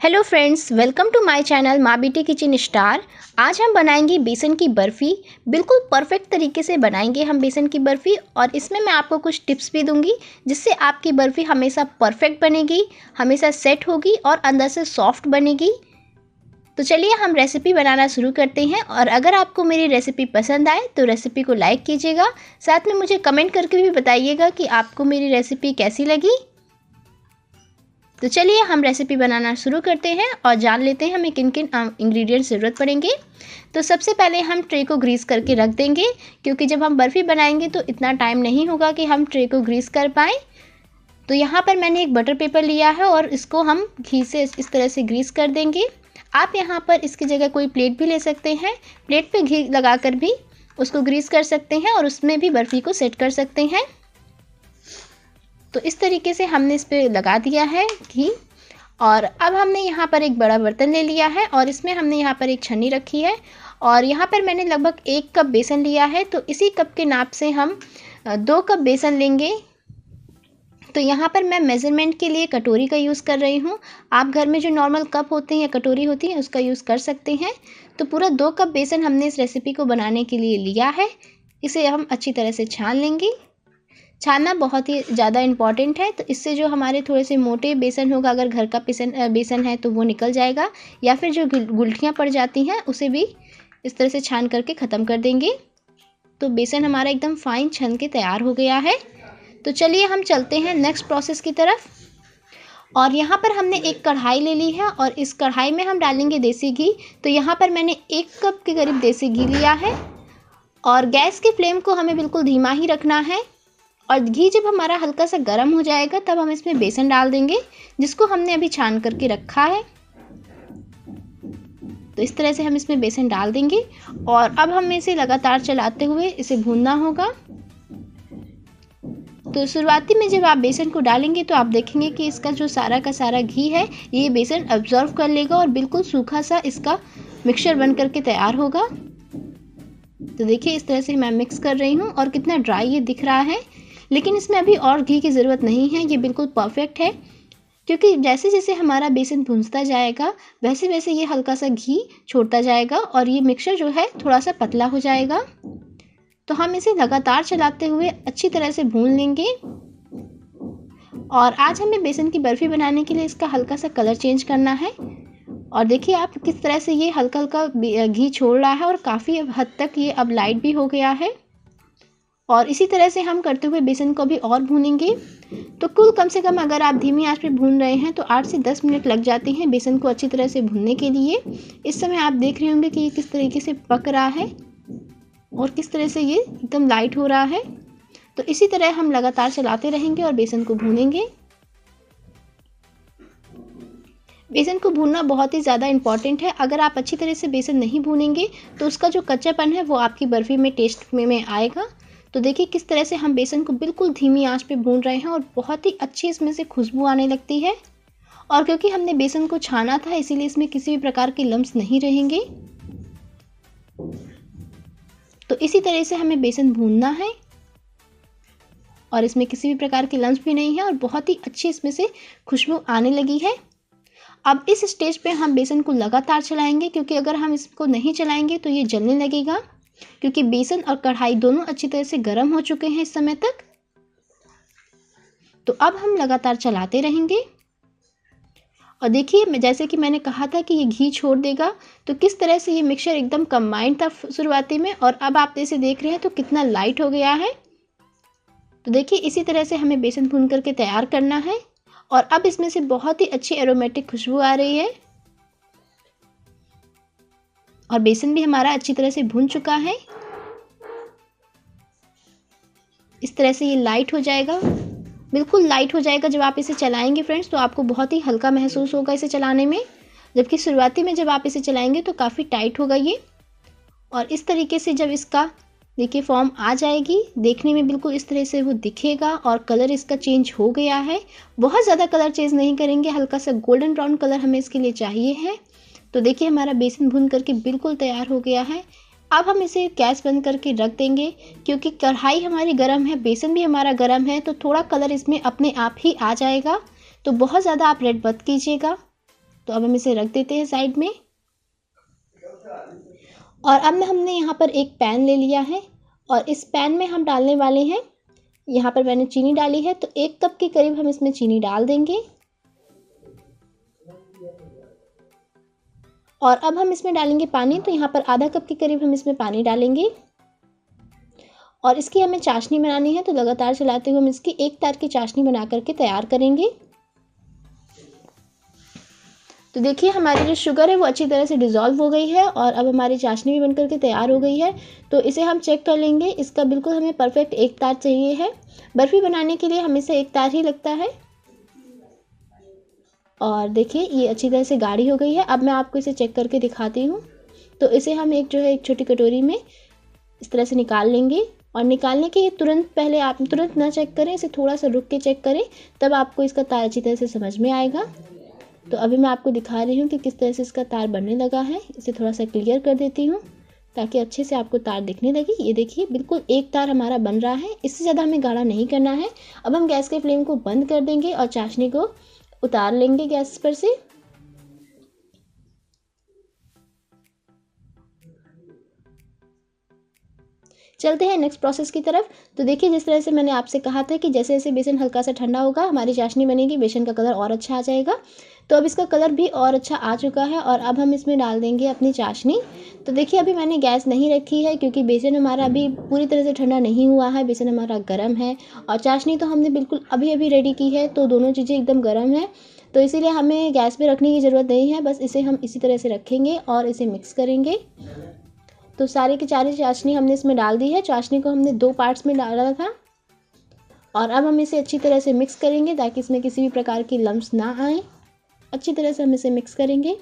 Hello friends, welcome to my channel माँ बेटी kitchen star. आज हम बनाएंगे बेसन की बर्फ़ी। बिल्कुल परफेक्ट तरीके से बनाएंगे हम बेसन की बर्फ़ी, और इसमें मैं आपको कुछ टिप्स भी दूंगी जिससे आपकी बर्फ़ी हमेशा परफेक्ट बनेगी, हमेशा सेट होगी और अंदर से सॉफ्ट बनेगी। तो चलिए हम रेसिपी बनाना शुरू करते हैं। और अगर आपको मेरी रेसिपी पसंद आए तो रेसिपी को लाइक कीजिएगा, साथ में मुझे कमेंट करके भी बताइएगा कि आपको मेरी रेसिपी कैसी लगी। तो चलिए हम रेसिपी बनाना शुरू करते हैं और जान लेते हैं हमें किन किन इंग्रेडिएंट्स ज़रूरत पड़ेंगे। तो सबसे पहले हम ट्रे को ग्रीस करके रख देंगे, क्योंकि जब हम बर्फ़ी बनाएंगे तो इतना टाइम नहीं होगा कि हम ट्रे को ग्रीस कर पाएँ। तो यहाँ पर मैंने एक बटर पेपर लिया है और इसको हम घी से इस तरह से ग्रीस कर देंगे। आप यहाँ पर इसकी जगह कोई प्लेट भी ले सकते हैं, प्लेट पर घी लगा कर भी उसको ग्रीस कर सकते हैं और उसमें भी बर्फ़ी को सेट कर सकते हैं। तो इस तरीके से हमने इस पर लगा दिया है घी। और अब हमने यहाँ पर एक बड़ा बर्तन ले लिया है और इसमें हमने यहाँ पर एक छन्नी रखी है और यहाँ पर मैंने लगभग 1 कप बेसन लिया है। तो इसी कप के नाप से हम 2 कप बेसन लेंगे। तो यहाँ पर मैं मेज़रमेंट के लिए कटोरी का यूज़ कर रही हूँ। आप घर में जो नॉर्मल कप होते हैं या कटोरी होती है उसका यूज़ कर सकते हैं। तो पूरा 2 कप बेसन हमने इस रेसिपी को बनाने के लिए लिया है। इसे हम अच्छी तरह से छान लेंगे। छानना बहुत ही ज़्यादा इम्पॉर्टेंट है। तो इससे जो हमारे थोड़े से मोटे बेसन होगा, अगर घर का बेसन है तो वो निकल जाएगा, या फिर जो गुठलियाँ पड़ जाती हैं उसे भी इस तरह से छान करके ख़त्म कर देंगे। तो बेसन हमारा एकदम फाइन छन के तैयार हो गया है। तो चलिए हम चलते हैं नेक्स्ट प्रोसेस की तरफ। और यहाँ पर हमने एक कढ़ाई ले ली है और इस कढ़ाई में हम डालेंगे देसी घी। तो यहाँ पर मैंने 1 कप के करीब देसी घी लिया है और गैस की फ्लेम को हमें बिल्कुल धीमा ही रखना है। और घी जब हमारा हल्का सा गर्म हो जाएगा तब हम इसमें बेसन डाल देंगे, जिसको हमने अभी छान करके रखा है। तो इस तरह से हम इसमें बेसन डाल देंगे और अब हमें इसे लगातार चलाते हुए इसे भूनना होगा। तो शुरुआती में जब आप बेसन को डालेंगे तो आप देखेंगे कि इसका जो सारा का सारा घी है ये बेसन अब्जॉर्व कर लेगा और बिल्कुल सूखा सा इसका मिक्सचर बन करके तैयार होगा। तो देखिए इस तरह से मैं मिक्स कर रही हूँ और कितना ड्राई ये दिख रहा है, लेकिन इसमें अभी और घी की ज़रूरत नहीं है। ये बिल्कुल परफेक्ट है, क्योंकि जैसे जैसे हमारा बेसन भूनता जाएगा वैसे वैसे ये हल्का सा घी छोड़ता जाएगा और ये मिक्सचर जो है थोड़ा सा पतला हो जाएगा। तो हम इसे लगातार चलाते हुए अच्छी तरह से भून लेंगे। और आज हमें बेसन की बर्फ़ी बनाने के लिए इसका हल्का सा कलर चेंज करना है। और देखिए आप किस तरह से ये हल्का हल्का घी छोड़ रहा है और काफ़ी हद तक ये अब लाइट भी हो गया है। और इसी तरह से हम करते हुए बेसन को भी और भूनेंगे। तो कुल कम से कम अगर आप धीमी आंच पे भून रहे हैं तो 8 से 10 मिनट लग जाते हैं बेसन को अच्छी तरह से भूनने के लिए। इस समय आप देख रहे होंगे कि ये किस तरीके से पक रहा है और किस तरह से ये एकदम लाइट हो रहा है। तो इसी तरह हम लगातार चलाते रहेंगे और बेसन को भूनेंगे। बेसन को भूनना बहुत ही ज़्यादा इम्पॉर्टेंट है। अगर आप अच्छी तरह से बेसन नहीं भूनेंगे तो उसका जो कच्चापन है वो आपकी बर्फ़ी में टेस्ट में आएगा। तो देखिए किस तरह से हम बेसन को बिल्कुल धीमी आंच पे भून रहे हैं और बहुत ही अच्छी इसमें से खुशबू आने लगती है। और क्योंकि हमने बेसन को छाना था इसीलिए इसमें किसी भी प्रकार के लम्स नहीं रहेंगे। तो इसी तरह से हमें बेसन भूनना है और इसमें किसी भी प्रकार के लम्स भी नहीं है और बहुत ही अच्छी इसमें से खुशबू आने लगी है। अब इस स्टेज पे हम बेसन को लगातार चलाएंगे, क्योंकि अगर हम इसको नहीं चलाएंगे तो ये जलने लगेगा, क्योंकि बेसन और कढ़ाई दोनों अच्छी तरह से गर्म हो चुके हैं इस समय तक। तो अब हम लगातार चलाते रहेंगे। और देखिए जैसे कि मैंने कहा था कि ये घी छोड़ देगा, तो किस तरह से ये मिक्सचर एकदम कंबाइंड था शुरुआती में और अब आप इसे देख रहे हैं तो कितना लाइट हो गया है। तो देखिए इसी तरह से हमें बेसन भून करके तैयार करना है और अब इसमें से बहुत ही अच्छी एरोमेटिक खुशबू आ रही है और बेसन भी हमारा अच्छी तरह से भून चुका है। इस तरह से ये लाइट हो जाएगा, बिल्कुल लाइट हो जाएगा। जब आप इसे चलाएंगे फ्रेंड्स तो आपको बहुत ही हल्का महसूस होगा इसे चलाने में, जबकि शुरुआती में जब आप इसे चलाएंगे तो काफ़ी टाइट होगा ये। और इस तरीके से जब इसका देखिए फॉर्म आ जाएगी, देखने में बिल्कुल इस तरह से वो दिखेगा और कलर इसका चेंज हो गया है। बहुत ज़्यादा कलर चेंज नहीं करेंगे, हल्का सा गोल्डन ब्राउन कलर हमें इसके लिए चाहिए है। तो देखिए हमारा बेसन भून करके बिल्कुल तैयार हो गया है। अब हम इसे गैस बंद करके रख देंगे, क्योंकि कढ़ाई हमारी गर्म है, बेसन भी हमारा गर्म है, तो थोड़ा कलर इसमें अपने आप ही आ जाएगा। तो बहुत ज़्यादा आप रेड मत कीजिएगा। तो अब हम इसे रख देते हैं साइड में। और अब हमने यहाँ पर एक पैन ले लिया है और इस पैन में हम डालने वाले हैं, यहाँ पर मैंने चीनी डाली है, तो 1 कप के करीब हम इसमें चीनी डाल देंगे। और अब हम इसमें डालेंगे पानी, तो यहाँ पर आधा कप के करीब हम इसमें पानी डालेंगे। और इसकी हमें चाशनी बनानी है, तो लगातार चलाते हुए हम इसकी एक तार की चाशनी बना करके तैयार करेंगे। तो देखिए हमारी जो शुगर है वो अच्छी तरह से डिज़ोल्व हो गई है और अब हमारी चाशनी भी बनकर के तैयार हो गई है। तो इसे हम चेक कर लेंगे, इसका बिल्कुल हमें परफेक्ट एक तार चाहिए है। बर्फ़ी बनाने के लिए हमें से एक तार ही लगता है। और देखिए ये अच्छी तरह से गाढ़ी हो गई है। अब मैं आपको इसे चेक करके दिखाती हूँ। तो इसे हम एक छोटी कटोरी में इस तरह से निकाल लेंगे। और निकालने के तुरंत पहले आप तुरंत ना चेक करें, इसे थोड़ा सा रुक के चेक करें, तब आपको इसका तार अच्छी तरह से समझ में आएगा। तो अभी मैं आपको दिखा रही हूँ कि किस तरह से इसका तार बनने लगा है। इसे थोड़ा सा क्लियर कर देती हूँ ताकि अच्छे से आपको तार दिखने लगे। ये देखिए बिल्कुल एक तार हमारा बन रहा है, इससे ज़्यादा हमें गाढ़ा नहीं करना है। अब हम गैस के फ्लेम को बंद कर देंगे और चाशनी को उतार लेंगे गैस पर से। चलते हैं नेक्स्ट प्रोसेस की तरफ। तो देखिए जिस तरह से मैंने आपसे कहा था कि जैसे जैसे बेसन हल्का सा ठंडा होगा हमारी चाशनी बनेगी, बेसन का कलर और अच्छा आ जाएगा। तो अब इसका कलर भी और अच्छा आ चुका है और अब हम इसमें डाल देंगे अपनी चाशनी। तो देखिए अभी मैंने गैस नहीं रखी है क्योंकि बेसन हमारा अभी पूरी तरह से ठंडा नहीं हुआ है, बेसन हमारा गर्म है और चाशनी तो हमने बिल्कुल अभी अभी रेडी की है, तो दोनों चीज़ें एकदम गर्म है। तो इसीलिए हमें गैस पे रखने की ज़रूरत नहीं है, बस इसे हम इसी तरह से रखेंगे और इसे मिक्स करेंगे। तो सारे की सारी चाशनी हमने इसमें डाल दी है। चाशनी को हमने 2 पार्ट्स में डाला था और अब हम इसे अच्छी तरह से मिक्स करेंगे ताकि इसमें किसी भी प्रकार की लम्स ना आए। अच्छी तरह से हम इसे मिक्स करेंगे।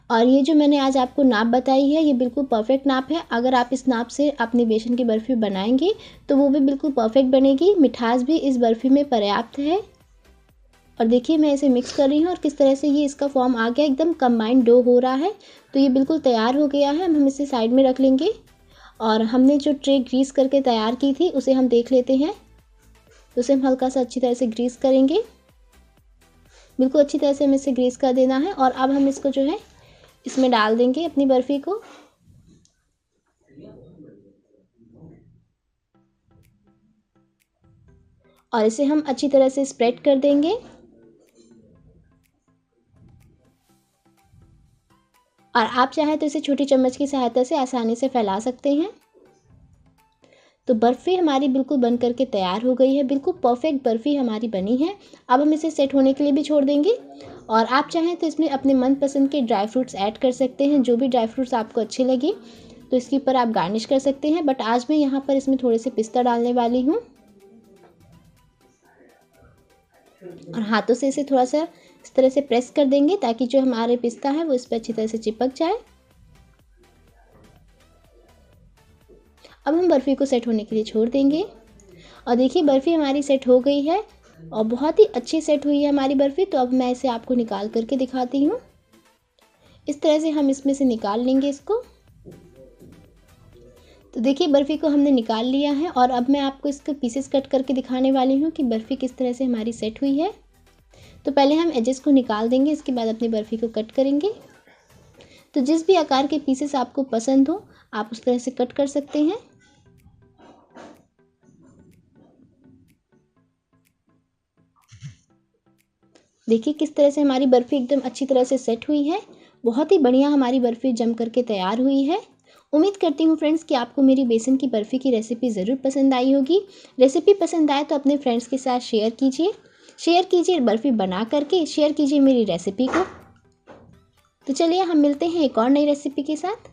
और ये जो मैंने आज आपको नाप बताई है ये बिल्कुल परफेक्ट नाप है। अगर आप इस नाप से अपनी बेसन की बर्फ़ी बनाएंगे तो वो भी बिल्कुल परफेक्ट बनेगी। मिठास भी इस बर्फ़ी में पर्याप्त है। और देखिए मैं इसे मिक्स कर रही हूँ और किस तरह से ये इसका फॉर्म आ गया, एकदम कंबाइंड डो हो रहा है। तो ये बिल्कुल तैयार हो गया है। हम इसे साइड में रख लेंगे और हमने जो ट्रे ग्रीस करके तैयार की थी उसे हम देख लेते हैं। उसे हम हल्का सा अच्छी तरह से ग्रीस करेंगे, बिल्कुल अच्छी तरह से हमें इसे ग्रीस कर देना है। और अब हम इसको जो है इसमें डाल देंगे अपनी बर्फ़ी को। और इसे हम अच्छी तरह से स्प्रेड कर देंगे और आप चाहें तो इसे छोटी चम्मच की सहायता से आसानी से फैला सकते हैं। तो बर्फ़ी हमारी बिल्कुल बन करके तैयार हो गई है, बिल्कुल परफेक्ट बर्फ़ी हमारी बनी है। अब हम इसे सेट होने के लिए भी छोड़ देंगे और आप चाहें तो इसमें अपने मनपसंद के ड्राई फ्रूट्स ऐड कर सकते हैं, जो भी ड्राई फ्रूट्स आपको अच्छे लगे तो इसके ऊपर आप गार्निश कर सकते हैं। बट आज मैं यहाँ पर इसमें थोड़े से पिस्ता डालने वाली हूँ और हाथों से इसे थोड़ा सा इस तरह से प्रेस कर देंगे ताकि जो हमारे पिस्ता है वो इस पर अच्छी तरह से चिपक जाए। अब हम बर्फ़ी को सेट होने के लिए छोड़ देंगे और देखिए बर्फ़ी हमारी सेट हो गई है और बहुत ही अच्छी सेट हुई है हमारी बर्फ़ी। तो अब मैं इसे आपको निकाल करके दिखाती हूँ। इस तरह से हम इसमें से निकाल लेंगे इसको। तो देखिए बर्फ़ी को हमने निकाल लिया है और अब मैं आपको इसके पीसेस कट करके दिखाने वाली हूँ कि बर्फ़ी किस तरह से हमारी सेट हुई है। तो पहले हम एजेस को निकाल देंगे, इसके बाद अपनी बर्फ़ी को कट करेंगे। तो जिस भी आकार के पीसेस आपको पसंद हो आप उस तरह से कट कर सकते हैं। देखिए किस तरह से हमारी बर्फ़ी एकदम अच्छी तरह से सेट हुई है। बहुत ही बढ़िया हमारी बर्फ़ी जम करके तैयार हुई है। उम्मीद करती हूँ फ्रेंड्स कि आपको मेरी बेसन की बर्फ़ी की रेसिपी ज़रूर पसंद आई होगी। रेसिपी पसंद आए तो अपने फ्रेंड्स के साथ शेयर कीजिए बर्फ़ी बना करके, शेयर कीजिए मेरी रेसिपी को। तो चलिए हम मिलते हैं एक और नई रेसिपी के साथ।